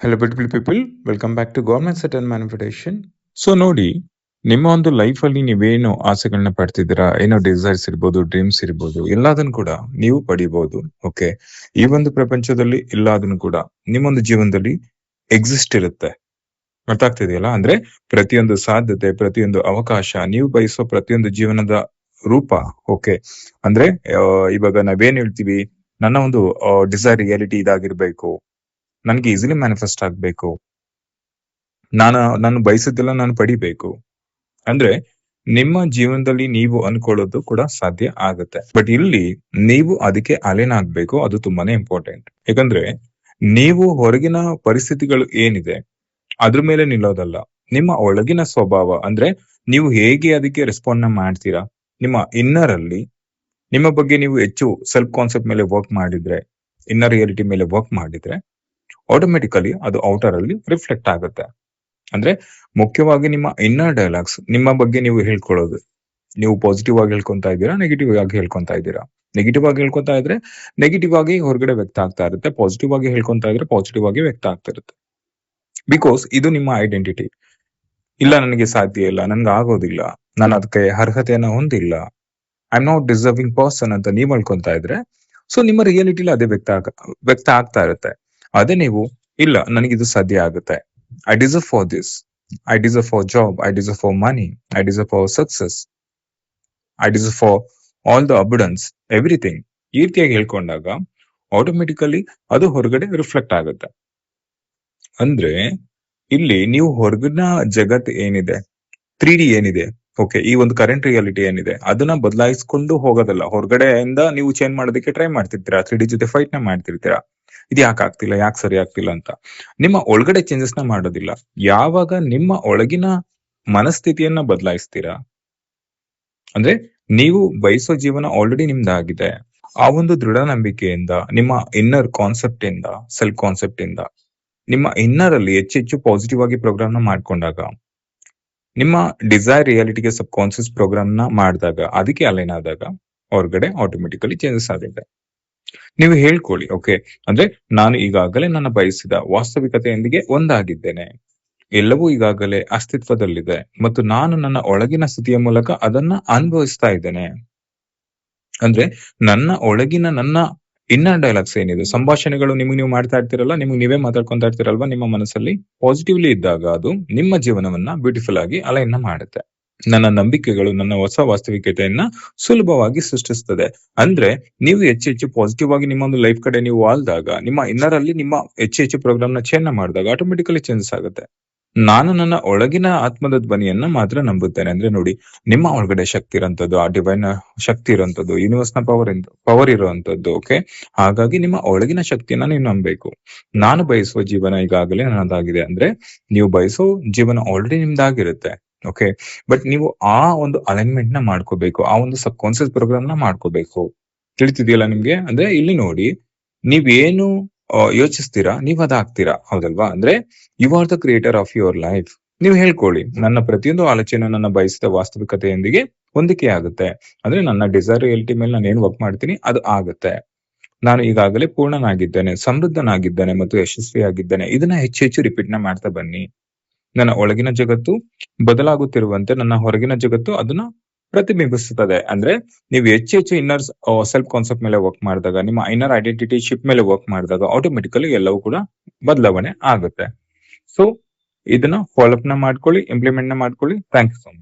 Hello beautiful people, welcome back to government set and manifestation. So ನೋಡಿ, ನಿಮ್ಮ ಒಂದು life ಅಲ್ಲಿ ನೀವೇನು ಆಸೆಗಳನ್ನ ಪಡ್ತಿದ್ದೀರಾ, ಏನೋ ಡಿಸೈರ್ಸ್ ಇರ್ಬೋದು, ಡ್ರೀಮ್ಸ್ ಇರ್ಬೋದು, ಎಲ್ಲದನ್ನು ಕೂಡ ನೀವು ಪಡಿಬಹುದು. ಓಕೆ, ಈ ಒಂದು ಪ್ರಪಂಚದಲ್ಲಿ ಎಲ್ಲದನ್ನು ಕೂಡ ನಿಮ್ಮೊಂದು ಜೀವನದಲ್ಲಿ ಎಕ್ಸಿಸ್ಟ್ ಇರುತ್ತೆ. ಅರ್ಥ ಆಗ್ತಿದೆಯಲ್ಲ? ಅಂದ್ರೆ ಪ್ರತಿಯೊಂದು ಸಾಧ್ಯತೆ, ಪ್ರತಿಯೊಂದು ಅವಕಾಶ, ನೀವು ಬಯಸೋ ಪ್ರತಿಯೊಂದು ಜೀವನದ ರೂಪ. ಓಕೆ, ಅಂದ್ರೆ ಇವಾಗ ನಾವೇನ್ ಹೇಳ್ತೀವಿ, ನನ್ನ ಒಂದು ಡಿಸೈರ್ ರಿಯಾಲಿಟಿ ಇದಾಗಿರ್ಬೇಕು, ನನ್ಗೆ ಈಸಿಲಿ ಮ್ಯಾನಿಫೆಸ್ಟ್ ಆಗ್ಬೇಕು, ನಾನು ಬಯಸಿದ್ದೆಲ್ಲ ನಾನು ಪಡಿಬೇಕು ಅಂದ್ರೆ ನಿಮ್ಮ ಜೀವನದಲ್ಲಿ ನೀವು ಅನ್ಕೊಳ್ಳೋದು ಕೂಡ ಸಾಧ್ಯ ಆಗುತ್ತೆ. ಬಟ್ ಇಲ್ಲಿ ನೀವು ಅದಕ್ಕೆ ಅಲೈನ್ ಆಗ್ಬೇಕು, ಅದು ತುಂಬಾನೇ ಇಂಪಾರ್ಟೆಂಟ್. ಯಾಕಂದ್ರೆ ನೀವು ಹೊರಗಿನ ಪರಿಸ್ಥಿತಿಗಳು ಏನಿದೆ ಅದ್ರ ಮೇಲೆ ನಿಲ್ಲೋದಲ್ಲ, ನಿಮ್ಮ ಒಳಗಿನ ಸ್ವಭಾವ, ಅಂದ್ರೆ ನೀವು ಹೇಗೆ ಅದಕ್ಕೆ ರೆಸ್ಪಾಂಡ್ ಮಾಡ್ತೀರಾ, ನಿಮ್ಮ ಇನ್ನರ್ ಅಲ್ಲಿ ನಿಮ್ಮ ಬಗ್ಗೆ ನೀವು ಹೆಚ್ಚು ಸೆಲ್ಫ್ ಕಾನ್ಸೆಪ್ಟ್ ಮೇಲೆ ವರ್ಕ್ ಮಾಡಿದ್ರೆ, ಇನ್ನರ್ ರಿಯಾಲಿಟಿ ಮೇಲೆ ವರ್ಕ್ ಮಾಡಿದ್ರೆ ಆಟೋಮೆಟಿಕಲಿ ಅದು ಔಟರ್ ಅಲ್ಲಿ ರಿಫ್ಲೆಕ್ಟ್ ಆಗುತ್ತೆ. ಅಂದ್ರೆ ಮುಖ್ಯವಾಗಿ ನಿಮ್ಮ ಇನ್ನರ್ ಡೈಲಾಗ್ಸ್, ನಿಮ್ಮ ಬಗ್ಗೆ ನೀವು ಹೇಳ್ಕೊಳ್ಳೋದು, ನೀವು ಪಾಸಿಟಿವ್ ಆಗಿ ಹೇಳ್ಕೊಂತಾ ಇದ್ದೀರಾ, ನೆಗೆಟಿವ್ ಆಗಿ ಹೇಳ್ಕೊಂತಾ ಇದ್ದೀರಾ. ನೆಗೆಟಿವ್ ಆಗಿ ಹೇಳ್ಕೊಂತಾ ಇದ್ರೆ ನೆಗೆಟಿವ್ ಆಗಿ ಹೊರಗಡೆ ವ್ಯಕ್ತ ಆಗ್ತಾ ಇರುತ್ತೆ, ಪಾಸಿಟಿವ್ ಆಗಿ ಹೇಳ್ಕೊಂತಾ ಇದ್ರೆ ಪಾಸಿಟಿವ್ ಆಗಿ ವ್ಯಕ್ತ ಆಗ್ತಾ ಇರುತ್ತೆ. ಬಿಕಾಸ್ ಇದು ನಿಮ್ಮ ಐಡೆಂಟಿಟಿ. ಇಲ್ಲ, ನನಗೆ ಸಾಧ್ಯ ಇಲ್ಲ, ನನ್ಗೆ ಆಗೋದಿಲ್ಲ, ನಾನು ಅದಕ್ಕೆ ಅರ್ಹತೆಯನ್ನ ಹೊಂದಿಲ್ಲ, I am not deserving person ಅಂತ ನೀವು ಹೇಳ್ಕೊಂತಾ ಇದ್ರೆ, ಸೊ ನಿಮ್ಮ ರಿಯಾಲಿಟಿಲಿ ಅದೇ ವ್ಯಕ್ತ ಆಗ್ತಾ ಇರುತ್ತೆ. ಅದೇ ನೀವು ಇಲ್ಲ, ನನಗಿದು ಸಾಧ್ಯ ಆಗುತ್ತೆ, I deserve for this, I deserve for job, I deserve for money, I deserve for success, I deserve for all the abundance, everything, ಈ ರೀತಿಯಾಗಿ ಹೇಳ್ಕೊಂಡಾಗ ಆಟೋಮೆಟಿಕಲಿ ಅದು ಹೊರಗಡೆ ರಿಫ್ಲೆಕ್ಟ್ ಆಗುತ್ತೆ. ಅಂದ್ರೆ ಇಲ್ಲಿ ನೀವು ಹೊರಗಿನ ಜಗತ್ ಏನಿದೆ, 3D ಏನಿದೆ, ಓಕೆ, ಈ ಒಂದು ಕರೆಂಟ್ ರಿಯಾಲಿಟಿ ಏನಿದೆ ಅದನ್ನ ಬದಲಾಯಿಸ್ಕೊಂಡು ಹೋಗೋದಲ್ಲ, ಹೊರಗಡೆಯಿಂದ ನೀವು ಚೇಂಜ್ ಮಾಡೋದಕ್ಕೆ ಟ್ರೈ ಮಾಡ್ತಿರ್ತೀರಾ, 3D ಜೊತೆ ಫೈಟ್ ನ ಮಾಡ್ತಿರ್ತೀರಾ, ಇದು ಯಾಕೆ ಆಗ್ತಿಲ್ಲ, ಯಾಕೆ ಸರಿ ಆಗ್ತಿಲ್ಲ ಅಂತ. ನಿಮ್ಮ ಒಳಗಡೆ ಚೇಂಜಸ್ ನ ಮಾಡೋದಿಲ್ಲ. ಯಾವಾಗ ನಿಮ್ಮ ಒಳಗಿನ ಮನಸ್ಥಿತಿಯನ್ನ ಬದಲಾಯಿಸ್ತೀರಾ, ಅಂದ್ರೆ ನೀವು ಬಯಸೋ ಜೀವನ ಆಲ್ರೆಡಿ ನಿಮ್ದಾಗಿದೆ, ಆ ಒಂದು ದೃಢ ನಂಬಿಕೆಯಿಂದ, ನಿಮ್ಮ ಇನ್ನರ್ ಕಾನ್ಸೆಪ್ಟ್ ಇಂದ, ಸೆಲ್ಫ್ ಕಾನ್ಸೆಪ್ಟ್ ಇಂದ, ನಿಮ್ಮ ಇನ್ನರ್ ಅಲ್ಲಿ ಹೆಚ್ಚೆಚ್ಚು ಪಾಸಿಟಿವ್ ಆಗಿ ಪ್ರೋಗ್ರಾಮ್ ನ ಮಾಡ್ಕೊಂಡಾಗ, ನಿಮ್ಮ ಡಿಸೈರ್ ರಿಯಾಲಿಟಿಗೆ ಸಬ್ ಕಾನ್ಸಿಯಸ್ ಪ್ರೋಗ್ರಾಮ್ ನ ಮಾಡಿದಾಗ, ಅದಕ್ಕೆ ಅಲೈನ್ ಆದಾಗ ಹೊರಗಡೆ ಆಟೋಮೆಟಿಕಲಿ ಚೇಂಜಸ್ ಆಗುತ್ತೆ. ನೀವು ಹೇಳ್ಕೊಳ್ಳಿ, ಓಕೆ, ಅಂದ್ರೆ ನಾನು ಈಗಾಗಲೇ ನನ್ನ ಬಯಸಿದ ವಾಸ್ತವಿಕತೆಯೊಂದಿಗೆ ಒಂದಾಗಿದ್ದೇನೆ, ಎಲ್ಲವೂ ಈಗಾಗಲೇ ಅಸ್ತಿತ್ವದಲ್ಲಿದೆ ಮತ್ತು ನಾನು ನನ್ನ ಒಳಗಿನ ಸ್ಥಿತಿಯ ಮೂಲಕ ಅದನ್ನ ಅನುಭವಿಸ್ತಾ ಇದ್ದೇನೆ. ಅಂದ್ರೆ ನನ್ನ ಒಳಗಿನ ನನ್ನ ಇನ್ನರ್ ಡೈಲಾಗ್ಸ್ ಏನಿದೆ, ಸಂಭಾಷಣೆಗಳು ನಿಮಗೆ ನೀವು ಮಾಡ್ತಾ ಇರ್ತಿರಲ್ಲ, ನಿಮಗೆ ನೀವೇ ಮಾತಾಡ್ಕೊಂತಾ ಇರ್ತಿರಲ್ವಾ ನಿಮ್ಮ ಮನಸ್ಸಲ್ಲಿ, ಪಾಸಿಟಿವ್ಲಿ ಇದ್ದಾಗ ಅದು ನಿಮ್ಮ ಜೀವನವನ್ನ ಬ್ಯೂಟಿಫುಲ್ ಆಗಿ ಅಲೈನ್ ಮಾಡುತ್ತೆ. ನನ್ನ ನಂಬಿಕೆಗಳು ನನ್ನ ಹೊಸ ವಾಸ್ತವಿಕತೆಯನ್ನ ಸುಲಭವಾಗಿ ಸೃಷ್ಟಿಸ್ತದೆ. ಅಂದ್ರೆ ನೀವು ಹೆಚ್ಚು ಪಾಸಿಟಿವ್ ಆಗಿ ನಿಮ್ಮ ಒಂದು ಲೈಫ್ ಕಡೆ ನೀವು ವಾಲ್ದಾಗ, ನಿಮ್ಮ ಇನ್ನರ್ ಅಲ್ಲಿ ನಿಮ್ಮ ಹೆಚ್ಚು ಪ್ರೋಗ್ರಾಮ್ ನ ಚೇಂಜ್ ಮಾಡಿದಾಗ ಆಟೋಮೆಟಿಕಲಿ ಚೇಂಜಸ್ ಆಗುತ್ತೆ. ನಾನು ನನ್ನ ಒಳಗಿನ ಆತ್ಮದ ಧ್ವನಿಯನ್ನ ಮಾತ್ರ ನಂಬುತ್ತೇನೆ. ಅಂದ್ರೆ ನೋಡಿ, ನಿಮ್ಮ ಒಳಗಡೆ ಶಕ್ತಿ ಇರೋಂಥದ್ದು, ಆ ಡಿವೈನ್ ಶಕ್ತಿ ಇರುವಂತದ್ದು, ಯೂನಿವರ್ಸ್ ನ ಪವರ್ ಇರುವಂತದ್ದು. ಓಕೆ, ಹಾಗಾಗಿ ನಿಮ್ಮ ಒಳಗಿನ ಶಕ್ತಿಯನ್ನ ನೀವು ನಂಬಬೇಕು. ನಾನು ಬಯಸುವ ಜೀವನ ಈಗಾಗಲೇ ನನ್ನದಾಗಿದೆ ಅಂದ್ರೆ ನೀವು ಬಯಸೋ ಜೀವನ ಆಲ್ರೆಡಿ ನಿಮ್ದಾಗಿರುತ್ತೆ. ಓಕೆ, ಬಟ್ ನೀವು ಆ ಒಂದು ಅಲೈನ್ಮೆಂಟ್ ನ ಮಾಡ್ಕೋಬೇಕು, ಆ ಒಂದು ಸಬ್ ಕಾನ್ಸಿಯಸ್ ಪ್ರೋಗ್ರಾಮ್ ನ ಮಾಡ್ಕೋಬೇಕು. ತಿಳಿತಿದೆಯಲ್ಲ ನಿಮ್ಗೆ? ಅಂದ್ರೆ ಇಲ್ಲಿ ನೋಡಿ, ನೀವೇನು ಯೋಚಿಸ್ತೀರಾ ನೀವ್ ಅದಾಗ್ತೀರಾ, ಹೌದಲ್ವಾ? ಅಂದ್ರೆ you are the creator of your life. ನೀವು ಹೇಳ್ಕೊಳ್ಳಿ, ನನ್ನ ಪ್ರತಿಯೊಂದು ಆಲೋಚನೆ ನನ್ನ ಬಯಸಿದ ವಾಸ್ತವಿಕತೆಯೊಂದಿಗೆ ಹೊಂದಿಕೆ ಆಗುತ್ತೆ. ಅಂದ್ರೆ ನನ್ನ ಡಿಸೈರ್ ರಿಯಾಲಿಟಿ ಮೇಲೆ ನಾನು ಏನ್ ವರ್ಕ್ ಮಾಡ್ತೀನಿ ಅದು ಆಗುತ್ತೆ. ನಾನು ಈಗಾಗಲೇ ಪೂರ್ಣನಾಗಿದ್ದೇನೆ, ಸಮೃದ್ಧನಾಗಿದ್ದೇನೆ ಮತ್ತು ಯಶಸ್ವಿಯಾಗಿದ್ದೇನೆ. ಇದನ್ನ ಹೆಚ್ಚು ರಿಪೀಟ್ ನ ಮಾಡ್ತಾ ಬನ್ನಿ. ನನ್ನ ಒಳಗಿನ ಜಗತ್ತು ಬದಲಾಗುತ್ತಿರುವಂತೆ ನನ್ನ ಹೊರಗಿನ ಜಗತ್ತು ಅದನ್ನ ಪ್ರತಿಬಿಂಬಿಸುತ್ತದೆ. ಅಂದ್ರೆ ನೀವು ಹೆಚ್ಚು ಇನ್ನರ್ ಸೆಲ್ಫ್ ಕಾನ್ಸೆಪ್ಟ್ ಮೇಲೆ ವರ್ಕ್ ಮಾಡಿದಾಗ, ನಿಮ್ಮ ಇನ್ನರ್ ಐಡೆಂಟಿಟಿ ಶಿಪ್ ಮೇಲೆ ವರ್ಕ್ ಮಾಡಿದಾಗ ಆಟೋಮೆಟಿಕಲಿ ಎಲ್ಲವೂ ಕೂಡ ಬದಲಾವಣೆ ಆಗುತ್ತೆ. ಸೊ ಇದನ್ನ ಫಾಲೋ ಅಪ್ ನ ಮಾಡ್ಕೊಳ್ಳಿ, ಇಂಪ್ಲಿಮೆಂಟ್ ನ ಮಾಡ್ಕೊಳ್ಳಿ. Thank you so much.